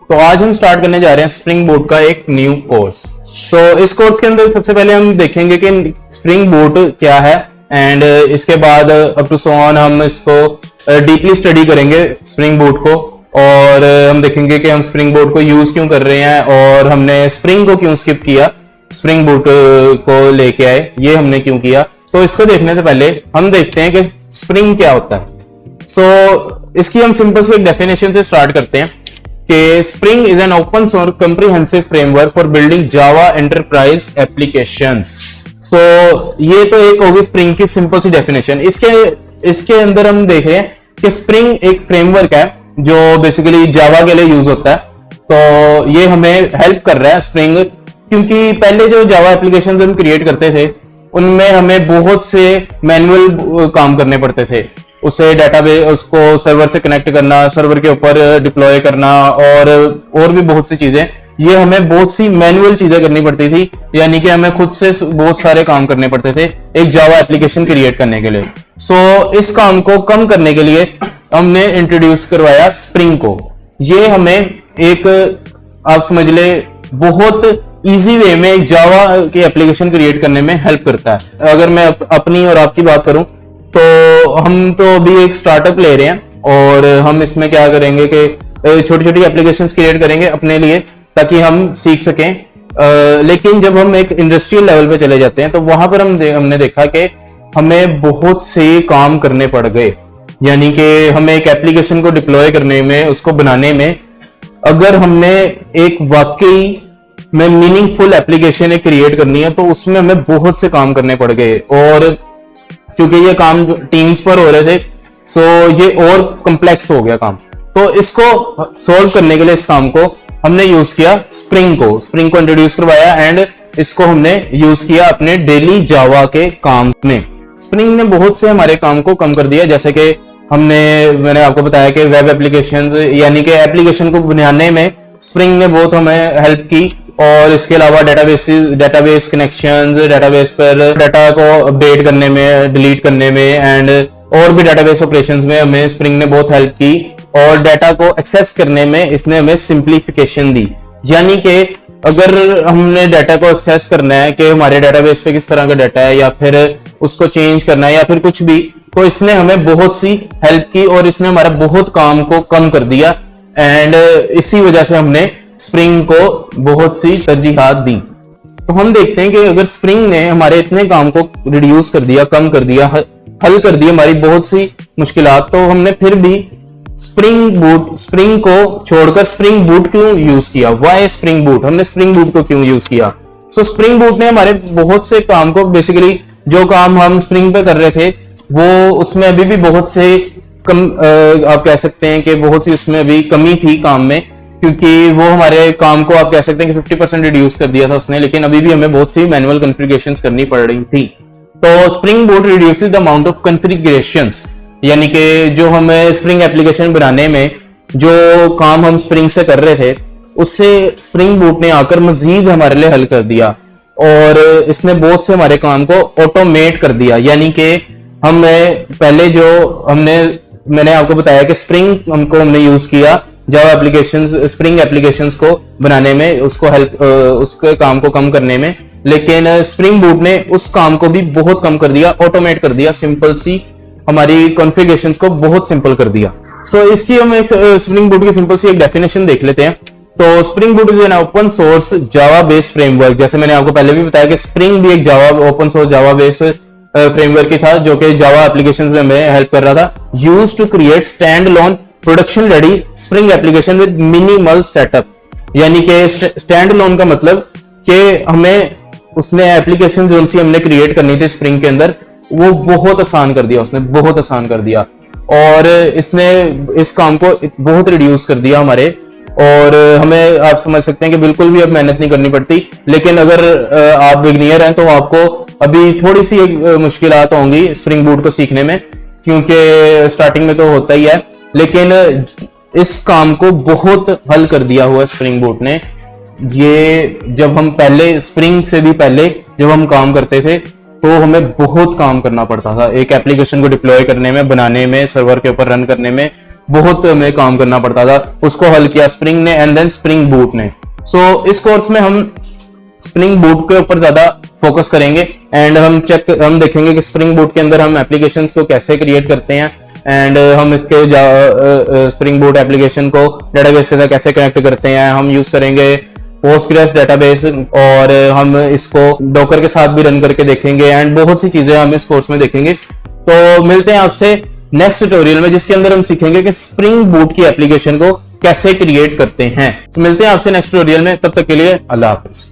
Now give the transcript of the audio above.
तो आज हम स्टार्ट करने जा रहे हैं स्प्रिंग बूट का एक न्यू कोर्स। इस कोर्स के अंदर सबसे पहले हम देखेंगे कि स्प्रिंग बूट क्या है एंड इसके बाद अप टू सो ऑन हम इसको डीपली स्टडी करेंगे स्प्रिंग बूट को, और हम देखेंगे कि हम स्प्रिंग बूट को यूज क्यों कर रहे हैं और हमने स्प्रिंग को क्यों स्किप किया, स्प्रिंग बूट को लेके आए ये हमने क्यों किया। तो इसको देखने से पहले हम देखते हैं कि स्प्रिंग क्या होता है। इसकी हम सिंपल से एक डेफिनेशन से स्टार्ट करते हैं कि spring is an open source comprehensive framework for building Java enterprise applications. ये तो एक होगी स्प्रिंग की सिंपल सी डेफिनेशन। इसके अंदर हम देख रहे हैं कि स्प्रिंग एक फ्रेमवर्क है जो बेसिकली जावा के लिए यूज होता है। तो ये हमें हेल्प कर रहा है स्प्रिंग, क्योंकि पहले जो जावा एप्लीकेशंस हम क्रिएट करते थे उनमें हमें बहुत से मैनुअल काम करने पड़ते थे। उसे डेटाबेस, उसको सर्वर से कनेक्ट करना, सर्वर के ऊपर डिप्लॉय करना और भी बहुत सी चीजें, ये हमें बहुत सी मैनुअल चीजें करनी पड़ती थी, यानी कि हमें खुद से बहुत सारे काम करने पड़ते थे एक जावा एप्लीकेशन क्रिएट करने के लिए। इस काम को कम करने के लिए हमने इंट्रोड्यूस करवाया स्प्रिंग को। ये हमें एक, आप समझ ले, बहुत इजी वे में एक जावा की एप्लीकेशन क्रिएट करने में हेल्प करता है। अगर मैं अपनी और आपकी बात करूं तो हम तो अभी एक स्टार्टअप ले रहे हैं और हम इसमें क्या करेंगे कि छोटी छोटी एप्लीकेशंस क्रिएट करेंगे अपने लिए ताकि हम सीख सकें। लेकिन जब हम एक इंडस्ट्रियल लेवल पे चले जाते हैं तो वहां पर हमने देखा कि हमें बहुत से काम करने पड़ गए, यानी कि हमें एक एप्लीकेशन को डिप्लॉय करने में, उसको बनाने में, अगर हमने एक वाकई में मीनिंगफुल एप्लीकेशन क्रिएट करनी है तो उसमें हमें बहुत से काम करने पड़ गए। और चूंकि ये काम टीम्स पर हो रहे थे ये और कॉम्प्लेक्स हो गया काम। तो इसको सॉल्व करने के लिए इस काम को हमने यूज किया स्प्रिंग को इंट्रोड्यूस करवाया एंड इसको हमने यूज किया अपने डेली जावा के काम में। स्प्रिंग ने बहुत से हमारे काम को कम कर दिया, जैसे कि मैंने आपको बताया कि वेब एप्लीकेशंस, यानी कि एप्लीकेशन को बनाने में स्प्रिंग ने बहुत हमें हेल्प की। और इसके अलावा डेटाबेस कनेक्शंस, डेटाबेस पर डाटा को अपडेट करने में, डिलीट करने में एंड और भी डेटाबेस ऑपरेशंस में हमें स्प्रिंग ने बहुत हेल्प की। और डाटा को एक्सेस करने में इसने हमें सिंप्लीफिकेशन दी, यानी कि अगर हमने डाटा को एक्सेस करना है कि हमारे डेटाबेस पे किस तरह का डाटा है या फिर उसको चेंज करना है या फिर कुछ भी, तो इसने हमें बहुत सी हेल्प की और इसने हमारा बहुत काम को कम कर दिया एंड इसी वजह से हमने स्प्रिंग को बहुत सी तरजीहात दी। तो हम देखते हैं कि अगर स्प्रिंग ने हमारे इतने काम को रिड्यूस कर दिया, कम कर दिया, हल कर दी हमारी बहुत सी मुश्किलात, तो हमने फिर भी स्प्रिंग को छोड़कर स्प्रिंग बूट क्यों यूज किया? Why spring boot? हमने स्प्रिंग बूट को क्यों यूज किया? स्प्रिंग बूट ने हमारे बहुत से काम को, बेसिकली जो काम हम स्प्रिंग पे कर रहे थे वो उसमें अभी भी बहुत से आप कह सकते हैं कि बहुत सी उसमें अभी कमी थी काम में, क्योंकि वो हमारे काम को आप कह सकते हैं कि 50% रिड्यूस कर दिया था उसने, लेकिन अभी भी हमें बहुत सी मैनुअल कॉन्फ़िगरेशंस करनी पड़ रही थी। तो spring boot reduces the amount of configurations, यानी कि जो हमें स्प्रिंग एप्लीकेशन बनाने में जो काम हम स्प्रिंग से कर रहे थे उससे स्प्रिंग बूट ने आकर मजीद हमारे लिए हल कर दिया और इसने बहुत से हमारे काम को ऑटोमेट कर दिया। यानी कि हमें पहले मैंने आपको बताया कि स्प्रिंग हमने यूज किया जावा एप्लीकेशंस, स्प्रिंग एप्लीकेशंस को बनाने में, उसके काम को कम करने में, लेकिन स्प्रिंग बूट ने उस काम को भी बहुत कम कर दिया, ऑटोमेट कर दिया, सिंपल सी हमारी कॉन्फ़िगरेशंस को बहुत सिंपल कर दिया। इसकी हम एक स्प्रिंग बूट की सिंपल सी एक डेफिनेशन देख लेते हैं। तो spring boot is an open source Java based framework. जैसे मैंने आपको पहले भी बताया कि स्प्रिंग भी एक Java open source Java based framework ही था जो कि जावा एप्लीकेशंस में हमें हेल्प कर रहा था। Used to create stand alone production ready spring application with minimal setup, यानी कि स्टैंड अलोन का मतलब कि हमें उसने एप्लीकेशन जो सी हमने क्रिएट करनी थी स्प्रिंग के अंदर वो बहुत आसान कर दिया, उसने बहुत आसान कर दिया और इसने इस काम को बहुत रिड्यूस कर दिया हमारे, और हमें आप समझ सकते हैं कि बिल्कुल भी अब मेहनत नहीं करनी पड़ती। लेकिन अगर आप बिगिनियर हैं तो आपको अभी थोड़ी सी मुश्किलात होंगी स्प्रिंग बूट को सीखने में, क्योंकि स्टार्टिंग में तो होता ही है, लेकिन इस काम को बहुत हल कर दिया हुआ स्प्रिंग बूट ने। ये जब हम पहले स्प्रिंग से भी पहले जब हम काम करते थे तो हमें बहुत काम करना पड़ता था एक एप्लीकेशन को डिप्लॉय करने में, बनाने में, सर्वर के ऊपर रन करने में, बहुत हमें काम करना पड़ता था, उसको हल किया स्प्रिंग ने एंड देन स्प्रिंग बूट ने। सो इस कोर्स में हम स्प्रिंग बूट के ऊपर ज्यादा फोकस करेंगे एंड हम देखेंगे कि स्प्रिंग बूट के अंदर हम एप्लीकेशंस को कैसे क्रिएट करते हैं एंड हम इसके स्प्रिंग बूट एप्लीकेशन को डेटाबेस के साथ कैसे कनेक्ट करते हैं। हम यूज करेंगे पोस्टग्रेस डेटाबेस और हम इसको डॉकर के साथ भी रन करके देखेंगे एंड बहुत सी चीजें हम इस कोर्स में देखेंगे। तो मिलते हैं आपसे नेक्स्ट ट्यूटोरियल में, जिसके अंदर हम सीखेंगे कि स्प्रिंग बूट की एप्लीकेशन को कैसे क्रिएट करते हैं। तो मिलते हैं आपसे नेक्स्ट ट्यूटोरियल में, तब तक के लिए अल्लाह हाफिज।